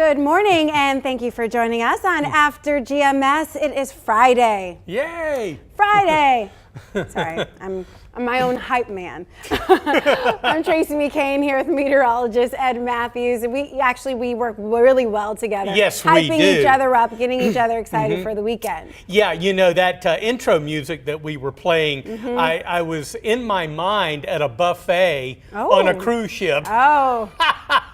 Good morning, and thank you for joining us on After GMS. It is Friday. Yay! Friday. Sorry, I'm my own hype man. I'm Tracy McCain here with meteorologist Ed Matthews. We work really well together. Yes, we hyping do. each other up, getting each other excited for the weekend. Yeah, you know, that intro music that we were playing, I was in my mind at a buffet on a cruise ship. Oh.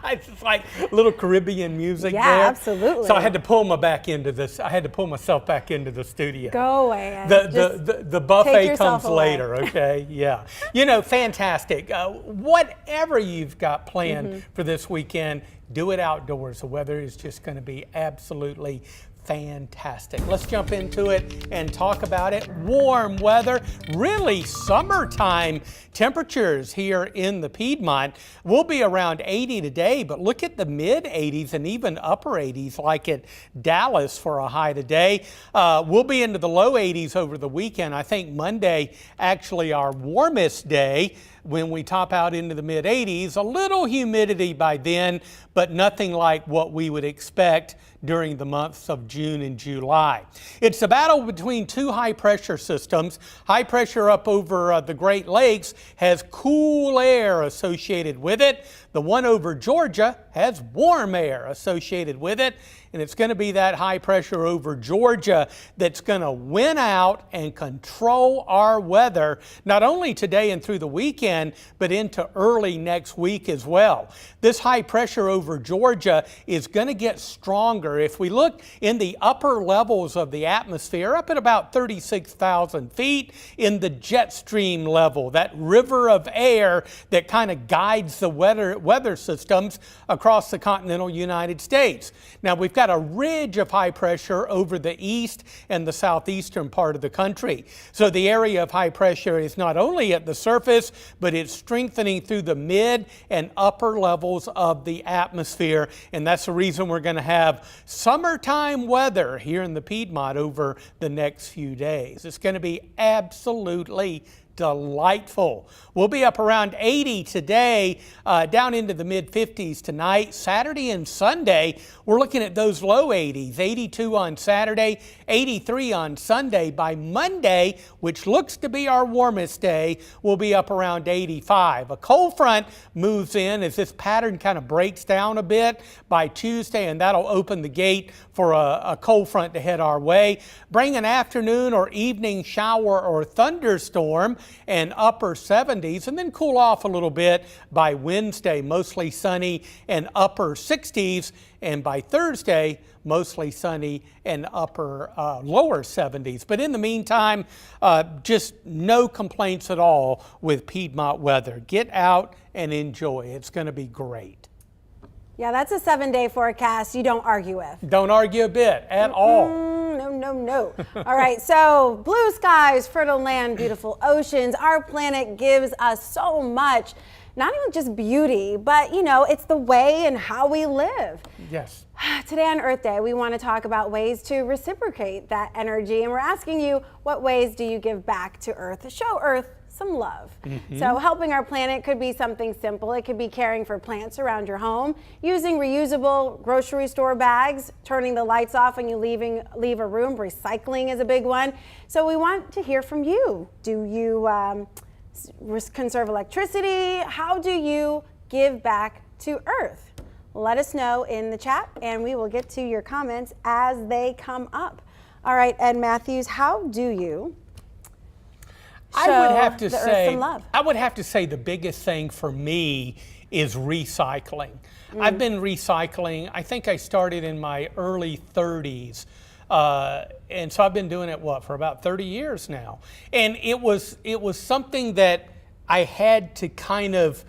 It's like little Caribbean music there. Yeah, absolutely. So I had to pull myself back into the studio. Go away, Ed. The buffet comes away. later, okay? Yeah. You know, fantastic. Whatever you've got planned for this weekend, do it outdoors. The weather is just going to be absolutely fantastic. Let's jump into it and talk about it. Warm weather, really summertime temperatures here in the Piedmont. We'll be around 80 today, but look at the mid 80s and even upper 80s like at Dallas for a high today. We'll be into the low 80s over the weekend. I think Monday actually our warmest day when we top out into the mid 80s. A little humidity by then, but nothing like what we would expect during the months of June and July. It's a battle between two high pressure systems. High pressure up over the Great Lakes has cool air associated with it. The one over Georgia has warm air associated with it. And it's going to be that high pressure over Georgia that's going to win out and control our weather, not only today and through the weekend, but into early next week as well. This high pressure over Georgia is going to get stronger. If we look in the upper levels of the atmosphere, up at about 36,000 feet in the jet stream level, that river of air that kind of guides the weather systems across the continental United States. Now, we've got a ridge of high pressure over the east and the southeastern part of the country. So the area of high pressure is not only at the surface, but it's strengthening through the mid and upper levels of the atmosphere. And that's the reason we're going to have summertime weather here in the Piedmont over the next few days. It's going to be absolutely delightful. We'll be up around 80 today, down into the mid 50s tonight. Saturday and Sunday, we're looking at those low 80s, 82 on Saturday, 83 on Sunday. By Monday, which looks to be our warmest day, we'll be up around 85. A cold front moves in as this pattern kind of breaks down a bit by Tuesday, and that'll open the gate for a cold front to head our way. Bring an afternoon or evening shower or thunderstorm and upper 70s, and then cool off a little bit by Wednesday, mostly sunny and upper 60s, and by Thursday, mostly sunny and upper lower 70s. But in the meantime, just no complaints at all with Piedmont weather. Get out and enjoy. It's going to be great. Yeah, that's a 7-day forecast you don't argue with. Don't argue a bit at all. No. All right, so blue skies, fertile land, beautiful oceans. Our planet gives us so much, not even just beauty, but, you know, it's the way and how we live. Yes. Today on Earth Day, we want to talk about ways to reciprocate that energy, and we're asking you, what ways do you give back to Earth? Show Earth some love. So helping our planet could be something simple. It could be caring for plants around your home, using reusable grocery store bags, turning the lights off when you leave a room. Recycling is a big one. So we want to hear from you. Do you conserve electricity? How do you give back to Earth? Let us know in the chat, and we will get to your comments as they come up. All right, Ed Matthews, how do you I would have to say the biggest thing for me is recycling. I've been recycling. I think I started in my early 30s. And so I've been doing it, for about 30 years now. And it was something that I had to kind of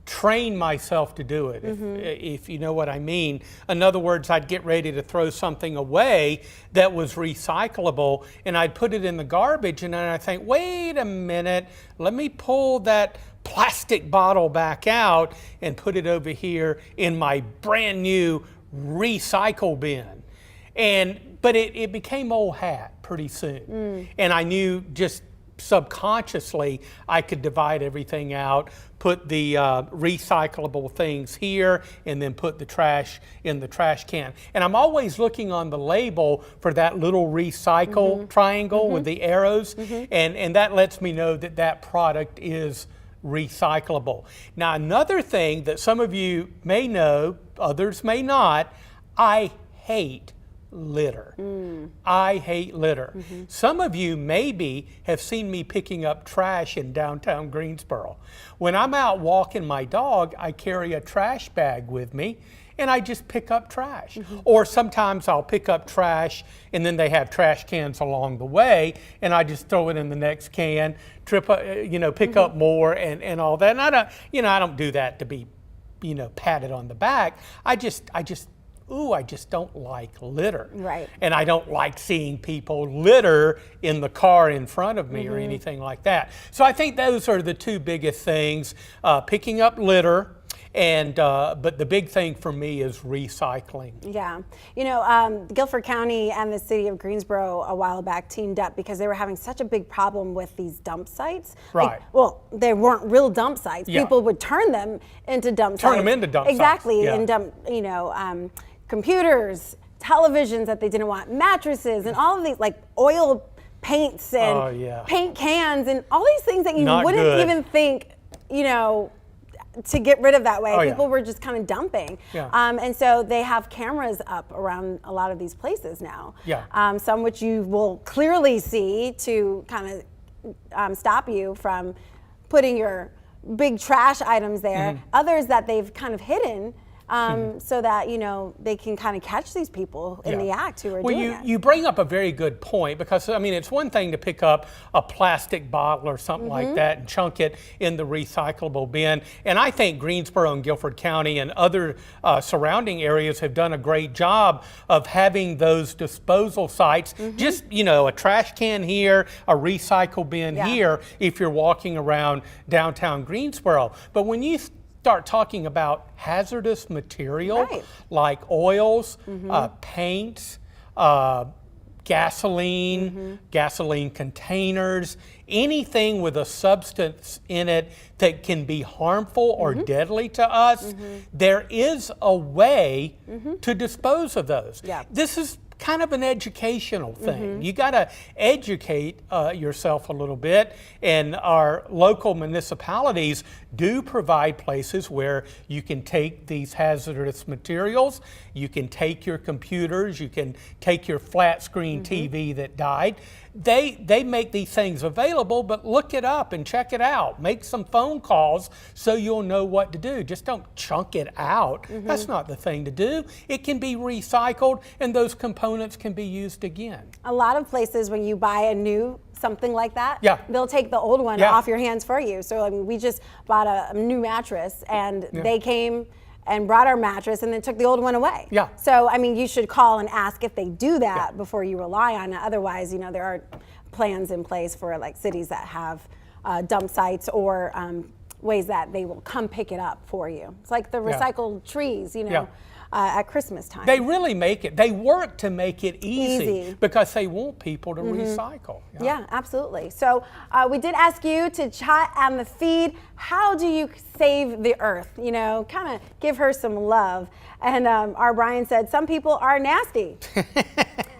train myself to do it, if you know what I mean. In other words, I'd get ready to throw something away that was recyclable, and I'd put it in the garbage, and then I think, wait a minute, let me pull that plastic bottle back out and put it over here in my brand new recycle bin. But it became old hat pretty soon. And I knew just subconsciously I could divide everything out, put the recyclable things here, and then put the trash in the trash can. And I'm always looking on the label for that little recycle triangle with the arrows, and that lets me know that that product is recyclable. Now, another thing that some of you may know, others may not, I hate litter. I hate litter. Some of you maybe have seen me picking up trash in downtown Greensboro. When I'm out walking my dog, I carry a trash bag with me and I just pick up trash. Or sometimes I'll pick up trash and then they have trash cans along the way and I just throw it in the next can, pick up more and all that. And I don't do that to be, patted on the back. I just don't like litter. Right. And I don't like seeing people litter in the car in front of me or anything like that. So I think those are the two biggest things, picking up litter, and but the big thing for me is recycling. Yeah. Guilford County and the city of Greensboro a while back teamed up because they were having such a big problem with these dump sites. Right. They weren't real dump sites. Yeah. People would turn them into dump sites. Turn them into dump sites. Exactly. Yeah. And dump, computers, televisions that they didn't want, mattresses, and all of these like oil paints and paint cans and all these things that you wouldn't even think, to get rid of that way. People were just kind of dumping. Yeah. And so they have cameras up around a lot of these places now. Yeah. Some which you will clearly see to kind of stop you from putting your big trash items there. Others that they've kind of hidden so that, they can kind of catch these people in the act who are doing it. You bring up a very good point because, it's one thing to pick up a plastic bottle or something like that and chunk it in the recyclable bin. And I think Greensboro and Guilford County and other surrounding areas have done a great job of having those disposal sites. Just, a trash can here, a recycle bin here if you're walking around downtown Greensboro. But when you start talking about hazardous material like oils, paints, gasoline, gasoline containers, anything with a substance in it that can be harmful or deadly to us, there is a way to dispose of those. Yeah. This is kind of an educational thing. You got to educate yourself a little bit, and our local municipalities do provide places where you can take these hazardous materials, you can take your computers, you can take your flat screen TV that died. They make these things available, but look it up and check it out. Make some phone calls so you'll know what to do. Just don't chunk it out. That's not the thing to do. It can be recycled and those components can be used again. A lot of places when you buy a new something like that, they'll take the old one off your hands for you. So we just bought a new mattress and they came and brought our mattress and then took the old one away. Yeah. So, you should call and ask if they do that before you rely on it. Otherwise, there are plans in place for like cities that have dump sites or ways that they will come pick it up for you. It's like the recycled trees, at Christmas time. They really make it, they work to make it easy. Because they want people to recycle. Yeah, absolutely. So we did ask you to chat on the feed, how do you save the earth? Kind of give her some love. And our Brian said, some people are nasty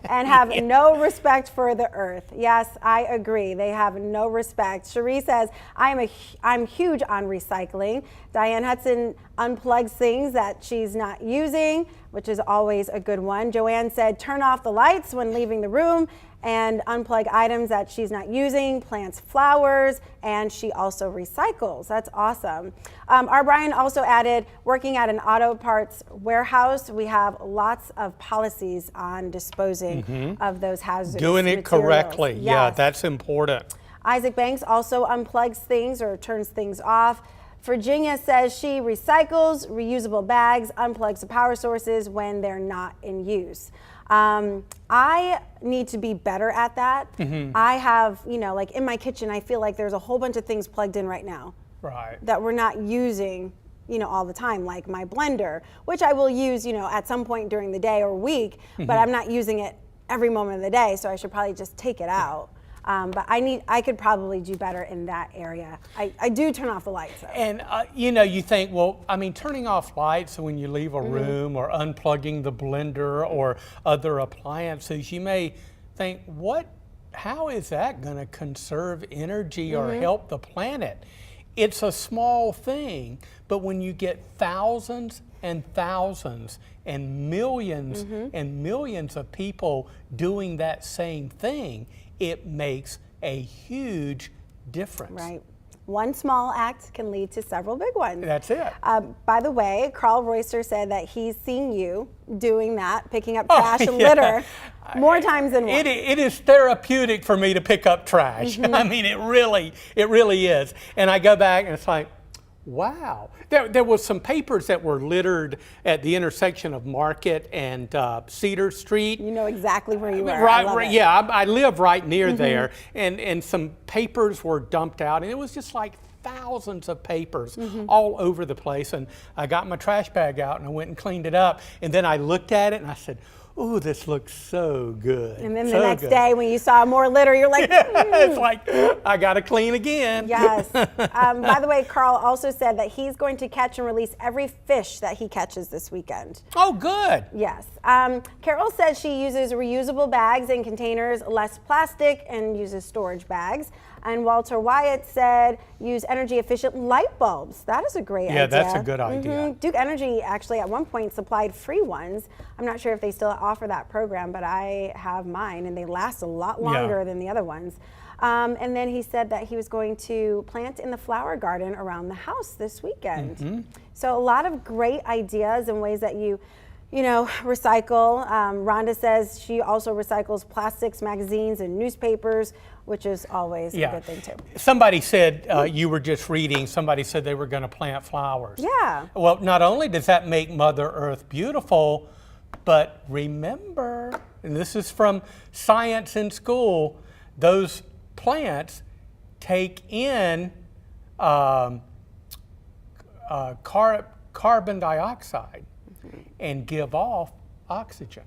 and have no respect for the earth. Yes, I agree. They have no respect. Cherie says, I'm huge on recycling. Diane Hudson unplugs things that she's not using, which is always a good one. Joanne said, turn off the lights when leaving the room and unplug items that she's not using, plants flowers, and she also recycles. That's awesome. Our Brian also added, working at an auto parts warehouse, we have lots of policies on disposing of those hazardous Doing it materials. correctly. Yes. Yeah, that's important. Isaac Banks also unplugs things or turns things off. Virginia says she recycles reusable bags, unplugs the power sources when they're not in use. I need to be better at that. I have, like in my kitchen, I feel like there's a whole bunch of things plugged in right now that we're not using, all the time, like my blender, which I will use, at some point during the day or week, but I'm not using it every moment of the day, so I should probably just take it out. But I could probably do better in that area. I do turn off the lights though. And you think, well, I mean, turning off lights when you leave a room or unplugging the blender or other appliances, you may think, how is that going to conserve energy or help the planet? It's a small thing, but when you get thousands and thousands and millions of people doing that same thing, it makes a huge difference. Right. One small act can lead to several big ones. That's it. By the way, Carl Royster said that he's seen you doing that, picking up trash and litter more times than once. It is therapeutic for me to pick up trash. I mean, it really is. And I go back and it's like, wow. There was some papers that were littered at the intersection of Market and Cedar Street. You know exactly where you are. Right, yeah, I live right near there, and some papers were dumped out, and it was just like thousands of papers all over the place. And I got my trash bag out and I went and cleaned it up, and then I looked at it and I said, ooh, this looks so good. And then the next day when you saw more litter, you're like, it's like, I got to clean again. Yes. By the way, Carl also said that he's going to catch and release every fish that he catches this weekend. Oh, good. Yes. Carol says she uses reusable bags and containers, less plastic, and uses storage bags. And Walter Wyatt said use energy efficient light bulbs. That is a great idea. Yeah, that's a good idea. Duke Energy actually at one point supplied free ones. I'm not sure if they still offer that program, but I have mine and they last a lot longer than the other ones. And then he said that he was going to plant in the flower garden around the house this weekend. So a lot of great ideas and ways that you recycle. Rhonda says she also recycles plastics, magazines, and newspapers, which is always a good thing too. Somebody said, you were just reading, somebody said they were going to plant flowers. Yeah. Well, not only does that make Mother Earth beautiful, but remember, and this is from science in school, those plants take in carbon dioxide and give off oxygen.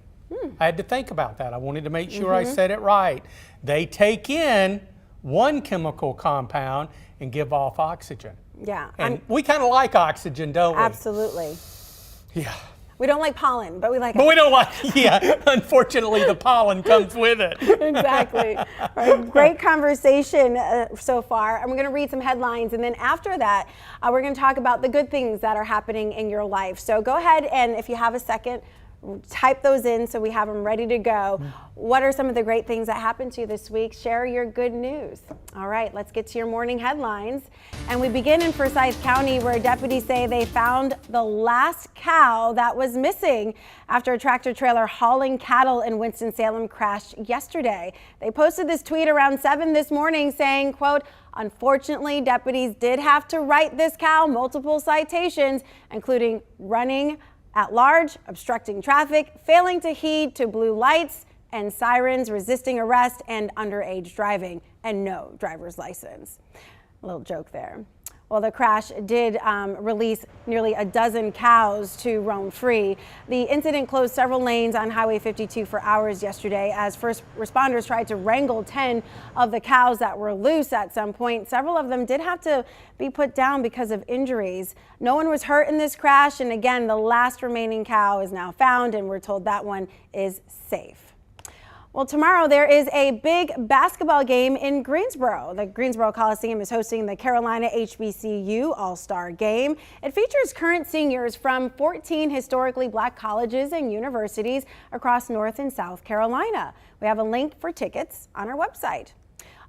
I had to think about that. I wanted to make sure I said it right. They take in one chemical compound and give off oxygen. Yeah. And we kind of like oxygen, don't we? Absolutely. Yeah. We don't like pollen, but we like it. But we don't like, unfortunately the pollen comes with it. Exactly. All right, great conversation so far. I'm going to read some headlines, and then after that, we're going to talk about the good things that are happening in your life. So go ahead and if you have a second, type those in so we have them ready to go. What are some of the great things that happened to you this week? Share your good news. All right, let's get to your morning headlines. And we begin in Forsyth County, where deputies say they found the last cow that was missing after a tractor trailer hauling cattle in Winston-Salem crashed yesterday. They posted this tweet around 7 this morning saying, quote, unfortunately, deputies did have to write this cow multiple citations, including running at large, obstructing traffic, failing to heed to blue lights and sirens, resisting arrest, and underage driving, and no driver's license. A little joke there. Well, the crash did release nearly a dozen cows to roam free. The incident closed several lanes on Highway 52 for hours yesterday as first responders tried to wrangle 10 of the cows that were loose at some point. Several of them did have to be put down because of injuries. No one was hurt in this crash, and again, the last remaining cow is now found, and we're told that one is safe. Well, tomorrow there is a big basketball game in Greensboro. The Greensboro Coliseum is hosting the Carolina HBCU All-Star Game. It features current seniors from 14 historically black colleges and universities across North and South Carolina. We have a link for tickets on our website.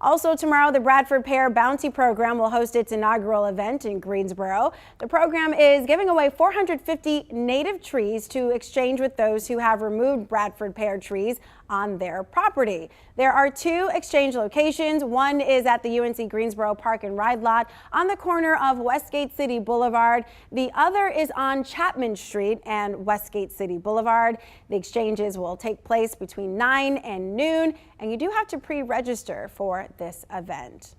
Also tomorrow, the Bradford Pear Bounty Program will host its inaugural event in Greensboro. The program is giving away 450 native trees to exchange with those who have removed Bradford pear trees on their property. There are 2 exchange locations. One is at the UNC Greensboro Park and Ride Lot on the corner of Westgate City Boulevard. The other is on Chapman Street and Westgate City Boulevard. The exchanges will take place between 9 and noon, and you do have to pre-register for this event.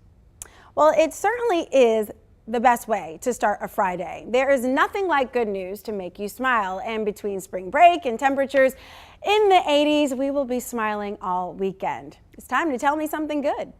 Well, it certainly is the best way to start a Friday. There is nothing like good news to make you smile, and between spring break and temperatures In the 80s, we will be smiling all weekend. It's time to tell me something good.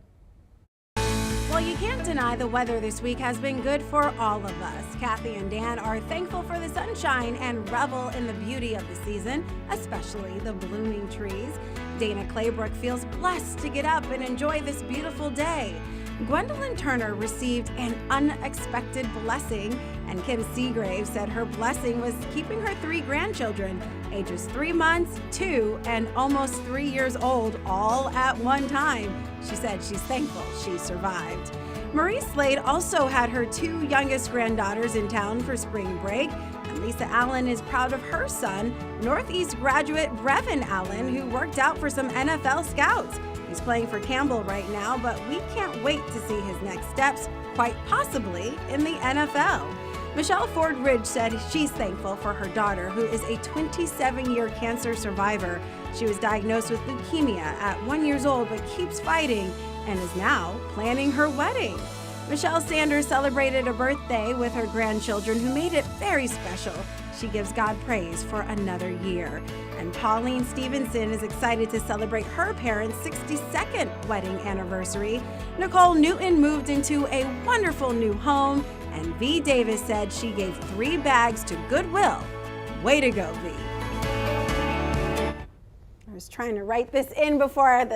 Well, you can't deny the weather this week has been good for all of us. Kathy and Dan are thankful for the sunshine and revel in the beauty of the season, especially the blooming trees. Dana Claybrook feels blessed to get up and enjoy this beautiful day. Gwendolyn Turner received an unexpected blessing, and Kim Seagrave said her blessing was keeping her 3 grandchildren, ages 3 months, 2, and almost 3 years old, all at one time. She said she's thankful she survived. Marie Slade also had her 2 youngest granddaughters in town for spring break, and Lisa Allen is proud of her son, Northeast graduate Brevin Allen, who worked out for some NFL scouts. He's playing for Campbell right now, but we can't wait to see his next steps, quite possibly in the NFL. Michelle Ford Ridge said she's thankful for her daughter, who is a 27-year cancer survivor. She was diagnosed with leukemia at 1 year old, but keeps fighting and is now planning her wedding. Michelle Sanders celebrated a birthday with her grandchildren, who made it very special. She gives God praise for another year. And Pauline Stevenson is excited to celebrate her parents' 62nd wedding anniversary. Nicole Newton moved into a wonderful new home, and V. Davis said she gave 3 bags to Goodwill. Way to go, V. I was trying to write this in before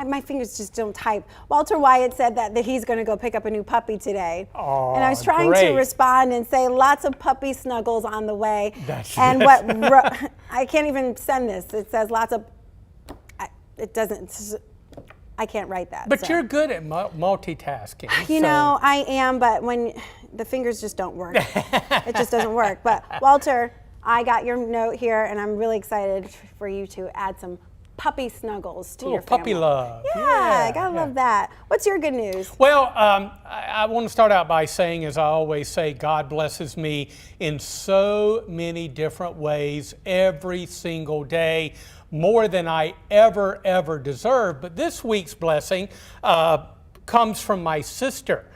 my fingers just don't type. Walter Wyatt said that he's going to go pick up a new puppy today. Oh, and I was trying to respond and say lots of puppy snuggles on the way. I can't even send this. It says lots of, it doesn't, I can't write that. But you're good at multitasking. You know, I am, but when the fingers just don't work. It just doesn't work. But Walter, I got your note here, and I'm really excited for you to add some puppy snuggles to your family. Puppy love. Yeah, I gotta love that. What's your good news? Well, I want to start out by saying, as I always say, God blesses me in so many different ways every single day, more than I ever deserve. But this week's blessing comes from my sister.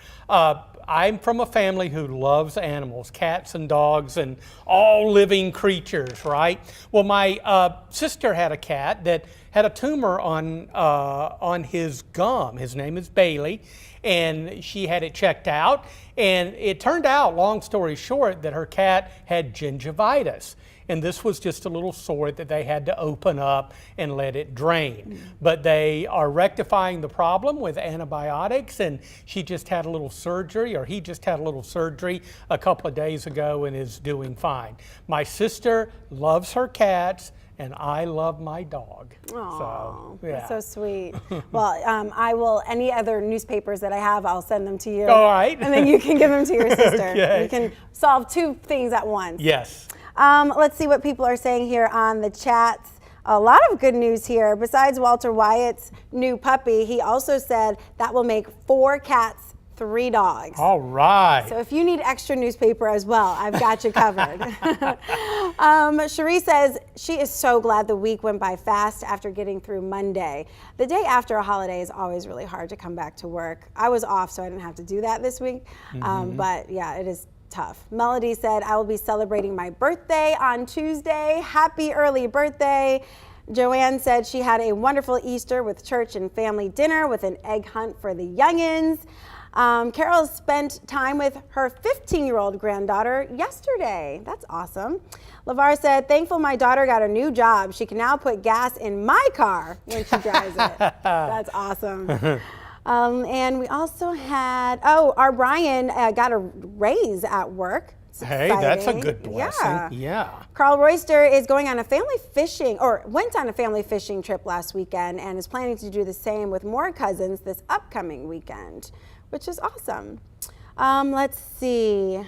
I'm from a family who loves animals, cats and dogs and all living creatures, right? Well, my sister had a cat that had a tumor on his gum. His name is Bailey, and she had it checked out. And it turned out, long story short, that her cat had gingivitis. And this was just a little sore that they had to open up and let it drain. But they are rectifying the problem with antibiotics, and she just had a little surgery, or he just had a little surgery a couple of days ago and is doing fine. My sister loves her cats, and I love my dog. Aww, so, yeah. That's so sweet. Well, I will, any other newspapers that I have, I'll send them to you. All right. And then you can give them to your sister. Okay. You can solve 2 things at once. Yes. Let's see what people are saying here on the chats. A lot of good news here. Besides Walter Wyatt's new puppy, he also said that will make 4 cats, 3 dogs. All right. So if you need extra newspaper as well, I've got you covered. Cherie says she is so glad the week went by fast after getting through Monday. The day after a holiday is always really hard to come back to work. I was off, so I didn't have to do that this week. But yeah, it is tough. Melody said, I will be celebrating my birthday on Tuesday. Happy early birthday. Joanne said she had a wonderful Easter with church and family dinner with an egg hunt for the youngins. Carol spent time with her 15-year-old granddaughter yesterday. That's awesome. LeVar said, thankful my daughter got a new job. She can now put gas in my car when she drives it. That's awesome. And we also had, our Brian got a raise at work. Hey, that's a good blessing. Yeah. Carl Royster is going on a family fishing, or went on a family fishing trip last weekend, and is planning to do the same with more cousins this upcoming weekend, which is awesome. Let's see.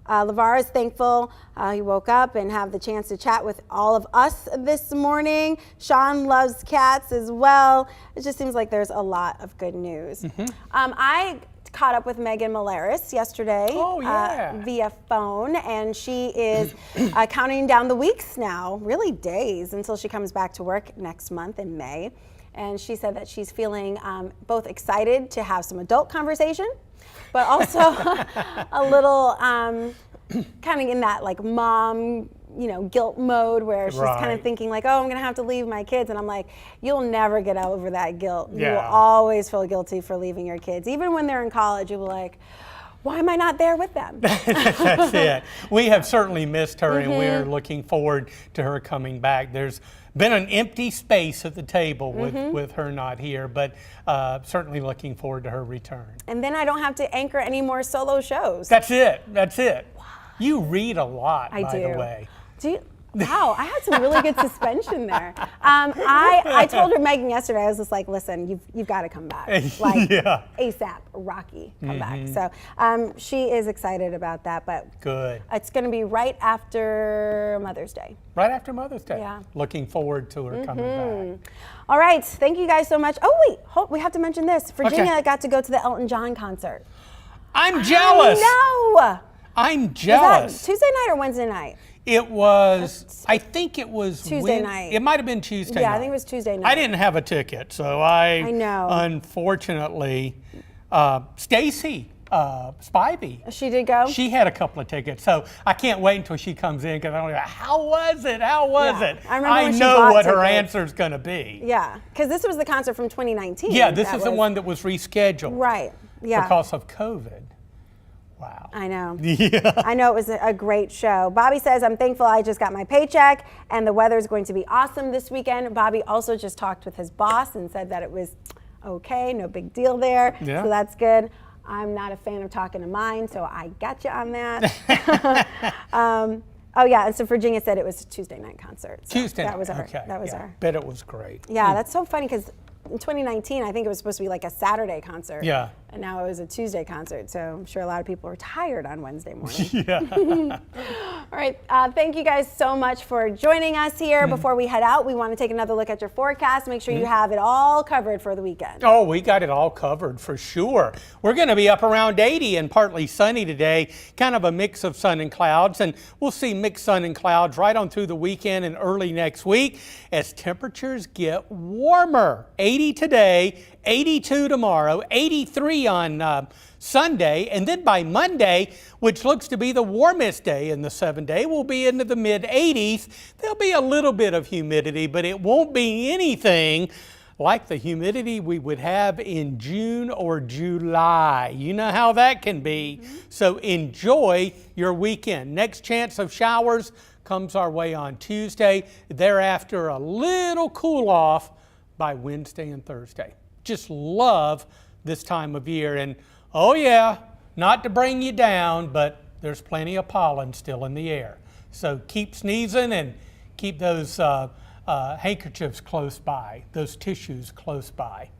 LeVar is thankful he woke up and have the chance to chat with all of us this morning. Sean loves cats as well. It just seems like there's a lot of good news. I caught up with Megan Malaris yesterday via phone, and she is counting down the weeks now, really days, until she comes back to work next month in May. And she said that she's feeling both excited to have some adult conversation, but also a little kind of in that like mom guilt mode where she's kind Right. of thinking like, oh, I'm going to have to leave my kids. And I'm like, you'll never get over that guilt. You will Yeah. always feel guilty for leaving your kids. Even when they're in college, you'll be like, why am I not there with them? That's it. We have certainly missed her, and we're Mm-hmm. looking forward to her coming back. There's been an empty space at the table with her not here, but certainly looking forward to her return. And then I don't have to anchor any more solo shows. That's it. That's it. You read a lot, I by do. the way. Do you? Wow, I had some really good suspension there. I told her, Megan, yesterday, I was just like, listen, you've got to come back. Like, Yeah. ASAP, Rocky, come back. So she is excited about that, but Good. it's going to be right after Mother's Day. Right after Mother's Day. Yeah. Looking forward to her coming back. All right, thank you guys so much. Oh, wait, we have to mention this. Virginia got to go to the Elton John concert. I'm jealous. No! I'm Was that jealous. Tuesday night or Wednesday night? It was, I think it was Tuesday night. It might have been Tuesday night. Yeah, I think it was Tuesday night. I didn't have a ticket, so I know. Unfortunately, Stacy Spivey, She did go? she had a couple of tickets, so I can't wait until she comes in because I don't know, how was it? How was Yeah. it? I remember when she know bought what her tickets. answer's going to be. Yeah, because this was the concert from 2019. Yeah, this that is the was- one that was rescheduled. Right, yeah. Because of COVID. Wow. I know. Yeah. I know it was a great show. Bobby says, I'm thankful I just got my paycheck and the weather is going to be awesome this weekend. Bobby also just talked with his boss and said that it was okay, no big deal there. Yeah. So that's good. I'm not a fan of talking to mine, so I got you on that. Oh yeah, and so Virginia said it was a Tuesday night concert. So Tuesday That was night. our. Okay. That was yeah. our. Bet it was great. Yeah, that's so funny because in 2019, I think it was supposed to be like a Saturday concert. Yeah. And now it was a Tuesday concert. So I'm sure a lot of people were tired on Wednesday morning. Yeah. All right. Thank you guys so much for joining us here. Before we head out, we want to take another look at your forecast. Make sure you have it all covered for the weekend. Oh, we got it all covered for sure. We're going to be up around 80 and partly sunny today, kind of a mix of sun and clouds, and we'll see mixed sun and clouds right on through the weekend and early next week as temperatures get warmer. 80 today, 82 tomorrow, 83 on Sunday, and then by Monday, which looks to be the warmest day in the 7-day, we'll be into the mid-80s. There'll be a little bit of humidity, but it won't be anything like the humidity we would have in June or July. You know how that can be. So enjoy your weekend. Next chance of showers comes our way on Tuesday. Thereafter, a little cool off by Wednesday and Thursday. Just love this time of year. And oh yeah, not to bring you down, but there's plenty of pollen still in the air. So keep sneezing and keep those handkerchiefs close by, those tissues close by.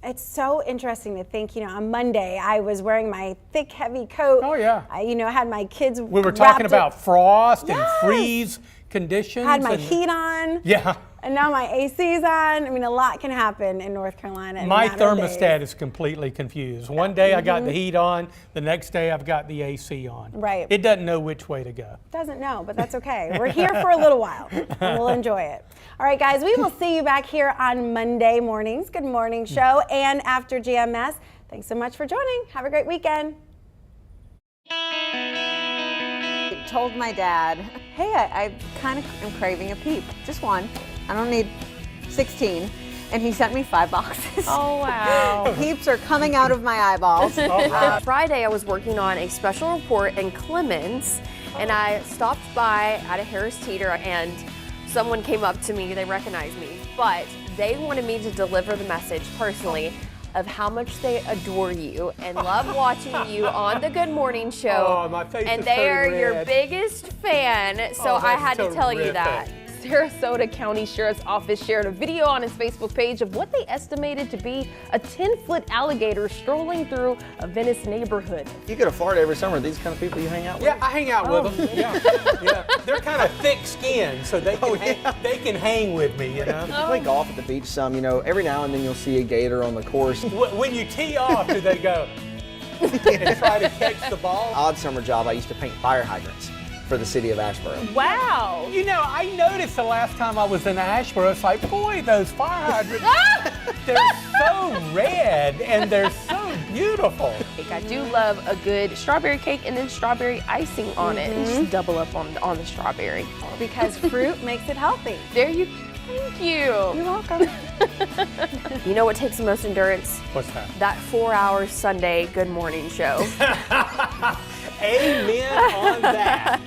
It's so interesting to think, on Monday I was wearing my thick, heavy coat. Oh, yeah. I, had my kids. We were talking about frost and Yes. freeze conditions. Had my and- heat on. Yeah. And now my AC's on. I mean, a lot can happen in North Carolina. in a My matter of days. thermostat is completely confused. One day I got the heat on, the next day I've got the AC on. Right. It doesn't know which way to go. Doesn't know, but that's okay. We're here for a little while, and we'll enjoy it. All right, guys, we will see you back here on Monday mornings. Good morning show and after GMS. Thanks so much for joining. Have a great weekend. I told my dad, hey, I kind of am craving a peep, just one. I don't need 16. And he sent me 5 boxes. Oh, wow. Peeps are coming out of my eyeballs. Friday, I was working on a special report in Clemens, and I stopped by at a Harris Teeter, and someone came up to me. They recognized me, but they wanted me to deliver the message personally of how much they adore you and love watching you on the Good Morning Show. Oh, my face and is they are turning your red. biggest fan, so Oh, I that's had to tell you terrific. that. Sarasota County Sheriff's Office shared a video on its Facebook page of what they estimated to be a 10-foot alligator strolling through a Venice neighborhood. You could afford every summer these kind of people you hang out with. Yeah, I hang out with them. Yeah, yeah. They're kind of thick-skinned, so they can they can hang with me. You play golf at the beach some, every now and then you'll see a gator on the course. When you tee off, do they go and try to catch the ball? Odd summer job, I used to paint fire hydrants for the city of Asheboro. Wow. I noticed the last time I was in Asheboro, it's like, boy, those fire hydrants, They're so red and they're so beautiful. I do love a good strawberry cake and then strawberry icing on it. And just double up on the strawberry. Because fruit makes it healthy. Thank you. You're welcome. You know what takes the most endurance? What's that? That 4-hour Sunday Good Morning show. Amen on that.